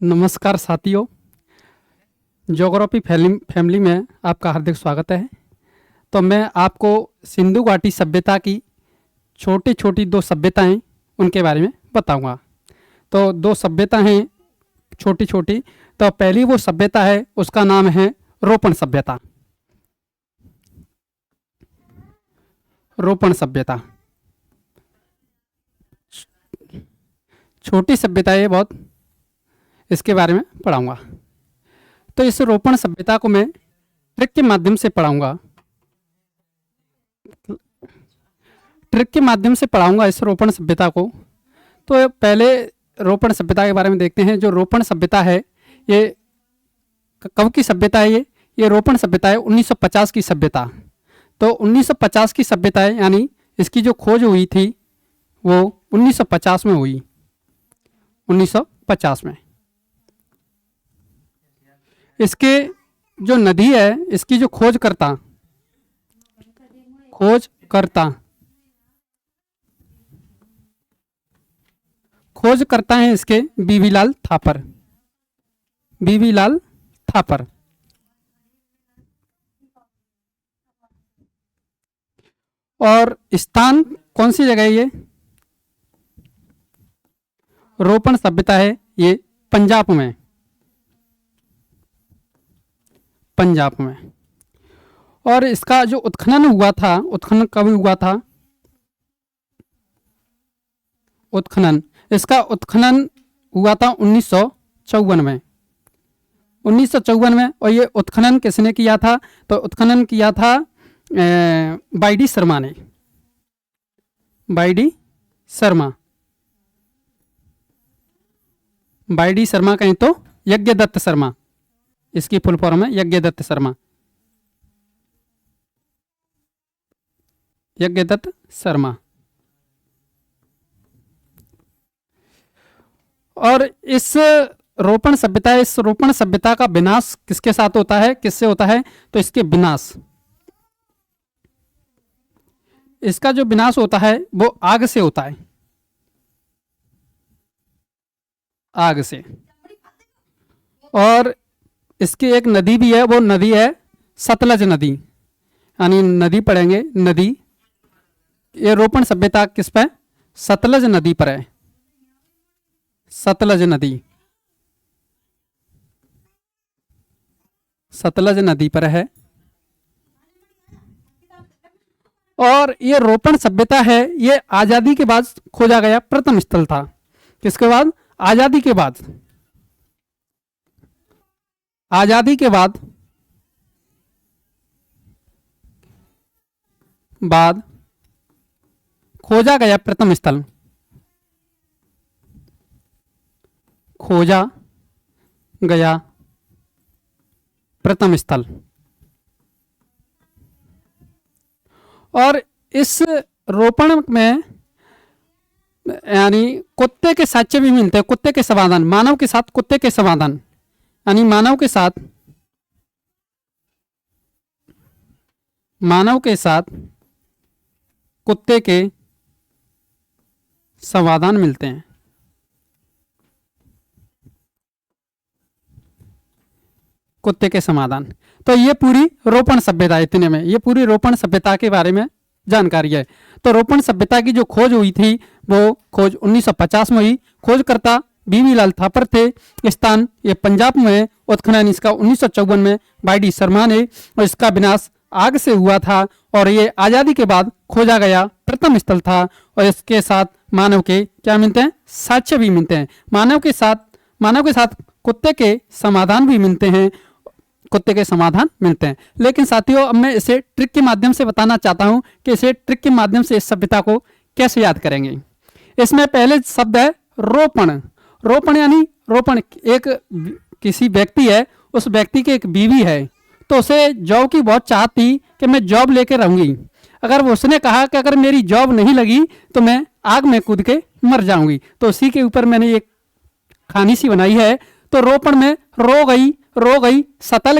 नमस्कार साथियों। Geography family में आपका हार्दिक स्वागत है। तो मैं आपको सिंधु घाटी सभ्यता की छोटी छोटी दो सभ्यताएं उनके बारे में बताऊंगा। तो दो सभ्यता हैं छोटी छोटी। तो पहली वो सभ्यता है, उसका नाम है रोपण सभ्यता। रोपण सभ्यता छोटी सभ्यता है बहुत, इसके बारे में पढ़ाऊंगा। तो इस रोपण सभ्यता को मैं ट्रिक के माध्यम से पढ़ाऊंगा। इस रोपण सभ्यता को। तो पहले रोपण सभ्यता के बारे में देखते हैं। जो रोपण सभ्यता है ये कब की सभ्यता है? ये रोपण सभ्यता है 1950 की सभ्यता। तो 1950 की सभ्यता है, यानी इसकी जो खोज हुई थी वो 1950 में हुई। 1950 में इसके जो नदी है, इसकी जो खोज करता है इसके बीवीलाल थापर। और स्थान कौन सी जगह है? ये रोपण सभ्यता है ये पंजाब में। और इसका जो उत्खनन हुआ था, उत्खनन कब हुआ था? इसका उत्खनन हुआ था 1954 में। 1954 में। और ये उत्खनन किसने किया था? तो उत्खनन किया था वाई.डी. शर्मा ने। वाई.डी. शर्मा कहें तो यज्ञदत्त शर्मा, इसकी फुल फॉर्म है यज्ञदत्त शर्मा। और इस रोपण सभ्यता का विनाश किसके साथ होता है, किससे होता है? तो इसका जो विनाश होता है वो आग से होता है। और इसकी एक नदी भी है, वो नदी है सतलज नदी। यानी नदी पढ़ेंगे, नदी। ये रोपण सभ्यता किस पे? सतलज नदी पर है। सतलज नदी पर है। और ये रोपण सभ्यता है, ये आजादी के बाद खोजा गया प्रथम स्थल था। किसके बाद? आजादी के बाद खोजा गया प्रथम स्थल। और इस रोपण में यानी कुत्ते के साक्ष्य भी मिलते हैं। कुत्ते के समाधान, मानव के साथ कुत्ते के समाधान, यानी मानव के साथ कुत्ते के समाधान मिलते हैं। कुत्ते के समाधान। तो ये पूरी रोपण सभ्यता, इतने में ये पूरी रोपण सभ्यता के बारे में जानकारी है। तो रोपण सभ्यता की जो खोज हुई थी वो खोज 1950 में हुई। खोजकर्ता बीवीलाल थापर थे। स्थान ये पंजाब में है। उत्खनन इसका 1954 में वाई.डी. शर्मा ने। और इसका विनाश आग से हुआ था। और ये आजादी के बाद खोजा गया प्रथम स्थल था। और इसके साथ मानव के क्या मिलते हैं? साक्ष्य भी मिलते हैं। मानव के साथ कुत्ते के समाधान भी मिलते हैं। लेकिन साथियों, अब मैं इसे ट्रिक के माध्यम से बताना चाहता हूं कि इसे ट्रिक के माध्यम से इस सभ्यता को कैसे याद करेंगे। इसमें पहले शब्द है रोपण यानी रोपण। एक किसी व्यक्ति है, उस व्यक्ति की एक बीवी है, तो उसे जॉब की बहुत चाहत थी कि मैं जॉब लेकर रहूंगी। अगर उसने कहा कि अगर मेरी जॉब नहीं लगी तो मैं आग में कूद के मर जाऊंगी। तो उसी के ऊपर मैंने एक कहानी सी बनाई है। तो रोपण में रो गई, सतल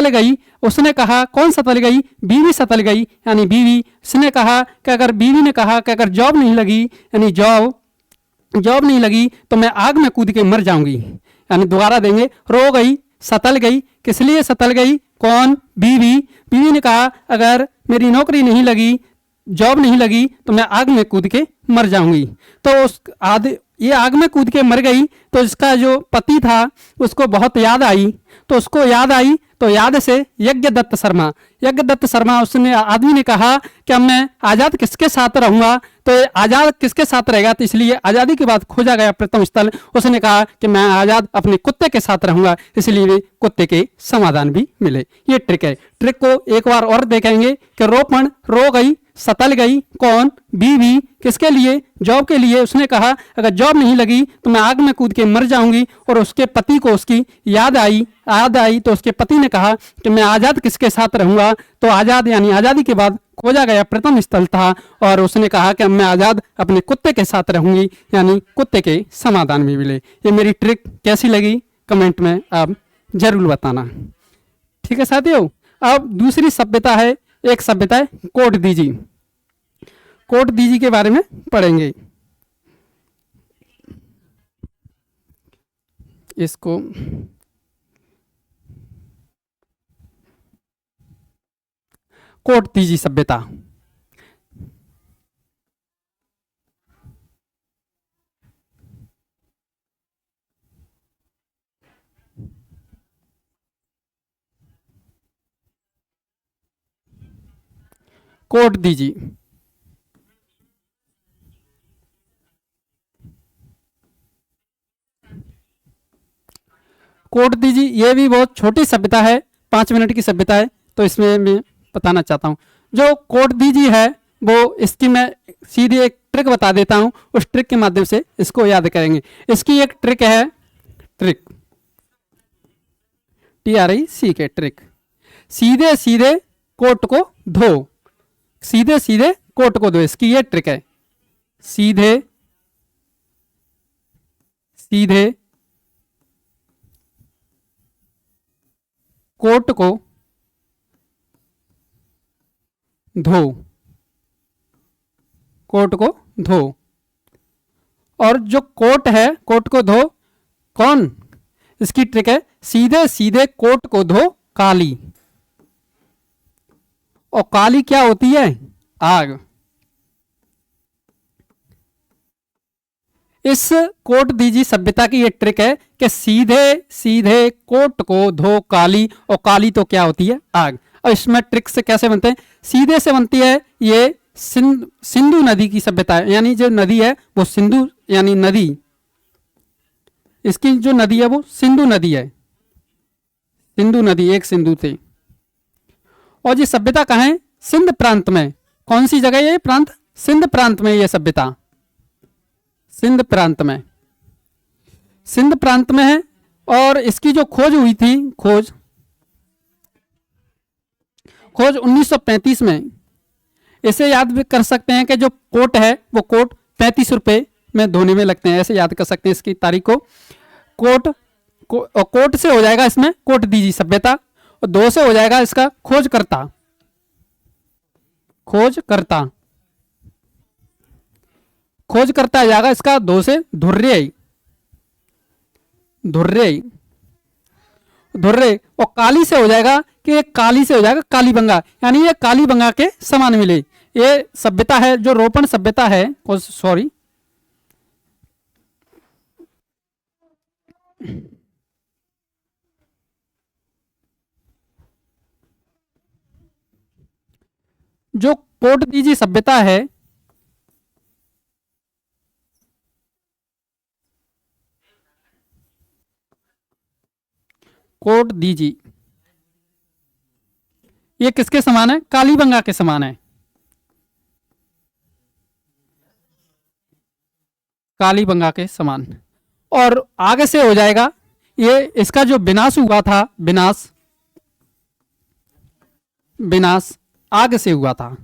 गई। उसने कहा, कौन सतल गई? बीवी सतल गई। यानी बीवी ने कहा कि अगर जॉब नहीं लगी, यानी जॉब नहीं लगी तो मैं आग में कूद के मर जाऊंगी। यानी दोबारा देंगे। रो गई, सतल गई। किस लिए सतल गई? कौन? बीवी। बीवी ने कहा अगर मेरी नौकरी नहीं लगी, जॉब नहीं लगी तो मैं आग में कूद के मर जाऊंगी। तो उस ये आग में कूद के मर गई तो इसका जो पति था उसको बहुत याद आई। तो उसको याद आई तो याद से यज्ञदत्त शर्मा उसने आदमी ने कहा कि अब मैं आज़ाद किसके साथ रहूंगा? तो आज़ाद किसके साथ रहेगा? तो इसलिए आज़ादी के बाद खोजा गया प्रथम स्थल। उसने कहा कि मैं आज़ाद अपने कुत्ते के साथ रहूंगा, इसलिए कुत्ते के समाधान भी मिले। ये ट्रिक है। ट्रिक को एक बार और देखेंगे कि रोपण, रो गई, सतल गई। कौन? बीवी। किसके लिए? जॉब के लिए। उसने कहा अगर जॉब नहीं लगी तो मैं आग में कूद के मर जाऊंगी। और उसके पति को उसकी याद आई तो उसके पति ने कहा कि मैं आज़ाद किसके साथ रहूंगा? तो आज़ाद यानी आज़ादी के बाद खोजा गया प्रथम स्थल था। और उसने कहा कि अब मैं आज़ाद अपने कुत्ते के साथ रहूंगी, यानी कुत्ते के समाधान भी मिले। ये मेरी ट्रिक कैसी लगी कमेंट में आप जरूर बताना। ठीक है साथियों, अब दूसरी सभ्यता है, एक सभ्यता है कोट दीजी। कोट दीजी के बारे में पढ़ेंगे। इसको कोट दीजी सभ्यता। कोट दीजी। कोट दीजी ये भी बहुत छोटी सभ्यता है, 5 मिनट की सभ्यता है। तो इसमें मैं बताना चाहता हूँ जो कोट दीजी है वो, इसकी मैं सीधी एक ट्रिक बता देता हूँ। उस ट्रिक के माध्यम से इसको याद करेंगे। इसकी एक ट्रिक है, ट्रिक TRIC ट्रिक। सीधे सीधे कोट को धो, सीधे सीधे कोट को धो, इसकी ये ट्रिक है। सीधे सीधे कोट को धो, कोट को धो। और जो कोट है, कोट को धो कौन? इसकी ट्रिक है सीधे सीधे कोट को धो काली। और काली क्या होती है? आग। इस कोट दीजी सभ्यता की ये ट्रिक है कि सीधे सीधे कोट को धो काली। और काली तो क्या होती है? आग। और इसमें ट्रिक से कैसे बनते हैं? सीधे से बनती है ये सिंधु नदी की सभ्यता है, यानी जो नदी है वो सिंधु यानी नदी, इसकी जो नदी है वो सिंधु नदी है। सिंधु नदी, एक सिंधु थे। और ये सभ्यता कहाँ है? सिंध प्रांत में। कौन सी जगह है ये प्रांत? सिंध प्रांत में ये सभ्यता, सिंध प्रांत में, सिंध प्रांत में है। और इसकी जो खोज हुई थी, खोज 1935 में। इसे याद भी कर सकते हैं कि जो कोट है वो कोट 35 रुपए में धोने में लगते हैं, ऐसे याद कर सकते हैं इसकी तारीख को। कोट से हो जाएगा इसमें कोट दीजी सभ्यता, और 2 से हो जाएगा इसका खोजकर्ता, खोजकर्ता, खोजकर्ता आ जाएगा इसका 2 से धुर्रे, धुर्रे, धुर्रे। और काली से हो जाएगा कि काली से हो जाएगा कालीबंगा, यानी ये कालीबंगा के समान मिले। ये सभ्यता है जो रोपण सभ्यता है, सॉरी, जो कोट दीजी सभ्यता है, कोट दीजी, ये किसके समान है? कालीबंगा के समान है, कालीबंगा के समान। और आगे से हो जाएगा ये, इसका जो विनाश हुआ था, विनाश, विनाश आग से हुआ था,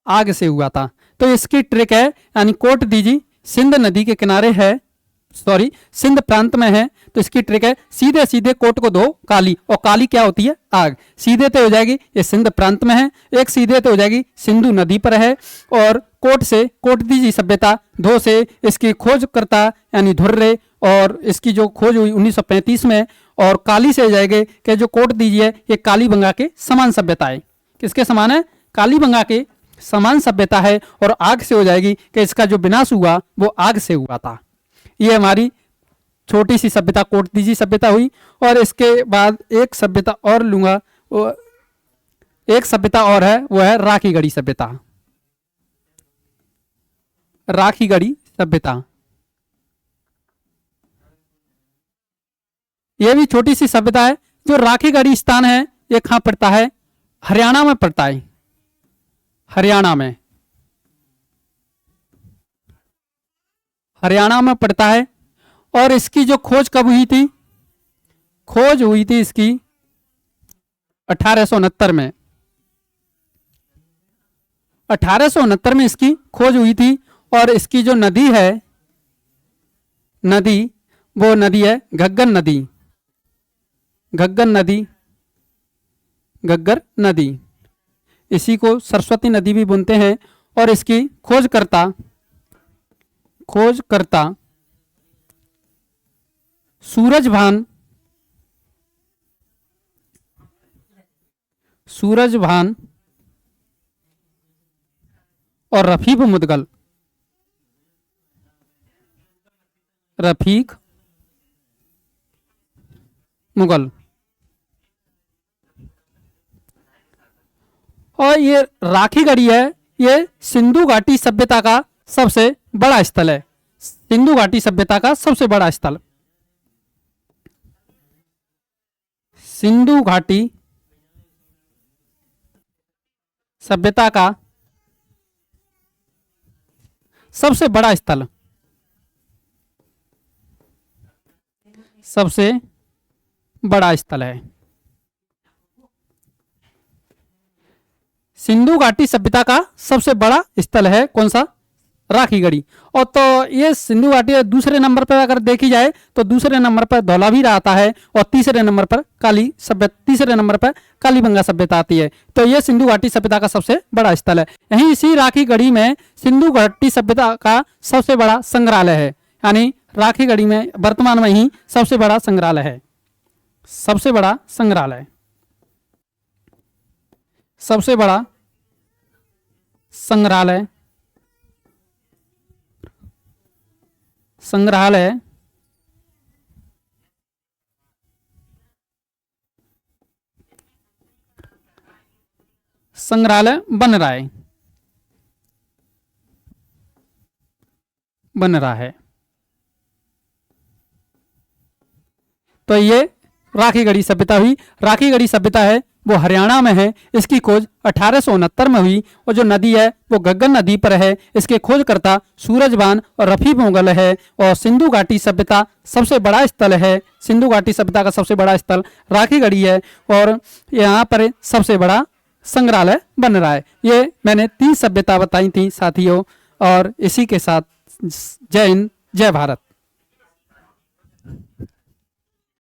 आग से हुआ था। तो इसकी ट्रिक है, यानी कोट दीजी सिंध नदी के किनारे है, सॉरी सिंध प्रांत में है, तो इसकी ट्रिक है सीधे सीधे कोट को दो काली, और काली क्या होती है? आग। सीधे तो हो जाएगी ये सिंध प्रांत में है, एक सीधे तो हो जाएगी सिंधु नदी पर है, और कोट से कोटदीजी सभ्यता, धो से इसकी खोजकर्ता यानी धुर्रे, और इसकी जो खोज हुई 1935 में, और काली से हो जाएगी कि जो कोटदीजी है ये कालीबंगा के समान सभ्यता है। किसके समान है? कालीबंगा के समान सभ्यता है। और आग से हो जाएगी कि इसका जो विनाश हुआ वो आग से हुआ था। ये हमारी छोटी सी सभ्यता कोटदीजी सभ्यता हुई। और इसके बाद एक सभ्यता और लूंगा, एक सभ्यता और है, वो है राखीगढ़ी सभ्यता। राखीगढ़ी सभ्यता यह भी छोटी सी सभ्यता है। जो राखीगढ़ी स्थान है ये कहां पड़ता है? हरियाणा में पड़ता है। हरियाणा में, हरियाणा में पड़ता है। और इसकी जो खोज कब हुई थी? खोज हुई थी इसकी 1869 में। 1869 में इसकी खोज हुई थी। और इसकी जो नदी है, नदी, वो नदी है घग्गर नदी। घग्गर नदी, घग्गर नदी, इसी को सरस्वती नदी भी बोलते हैं। और इसकी खोजकर्ता सूरजभान और रफीक मुगल। और ये राखीगढ़ी है, ये सिंधु घाटी सभ्यता का सबसे बड़ा स्थल है। सिंधु घाटी सभ्यता का सबसे बड़ा स्थल, सिंधु घाटी सभ्यता का सबसे बड़ा स्थल, सबसे बड़ा स्थल है। सिंधु घाटी सभ्यता का सबसे बड़ा स्थल है कौन सा? राखीगढ़ी। और तो ये सिंधु घाटी दूसरे नंबर पर अगर देखी जाए तो दूसरे नंबर पर धौलावीरा आता है, और तीसरे नंबर पर कालीबंगा सभ्यता आती है। तो ये सिंधु घाटी सभ्यता का सबसे बड़ा स्थल है। यहीं इसी राखीगढ़ी में सिंधु घाटी सभ्यता का सबसे बड़ा संग्रहालय है। यानी राखीगढ़ी में वर्तमान में ही सबसे बड़ा संग्रहालय है। सबसे बड़ा संग्रहालय, सबसे बड़ा संग्रहालय, संग्रहालय संग्रहालय बन रहा है, बन रहा है। तो ये राखीगढ़ी सभ्यता हुई। राखीगढ़ी सभ्यता है वो हरियाणा में है। इसकी खोज 1869 में हुई। और जो नदी है वो घग्गर नदी पर है। इसके खोजकर्ता सूरजभान और रफीक मुगल है। और सिंधु घाटी सभ्यता सबसे बड़ा स्थल है। सिंधु घाटी सभ्यता का सबसे बड़ा स्थल राखीगढ़ी है। और यहाँ पर सबसे बड़ा संग्रहालय बन रहा है। ये मैंने 3 सभ्यता बताई थी साथियों। और इसी के साथ जय हिंद, जय भारत।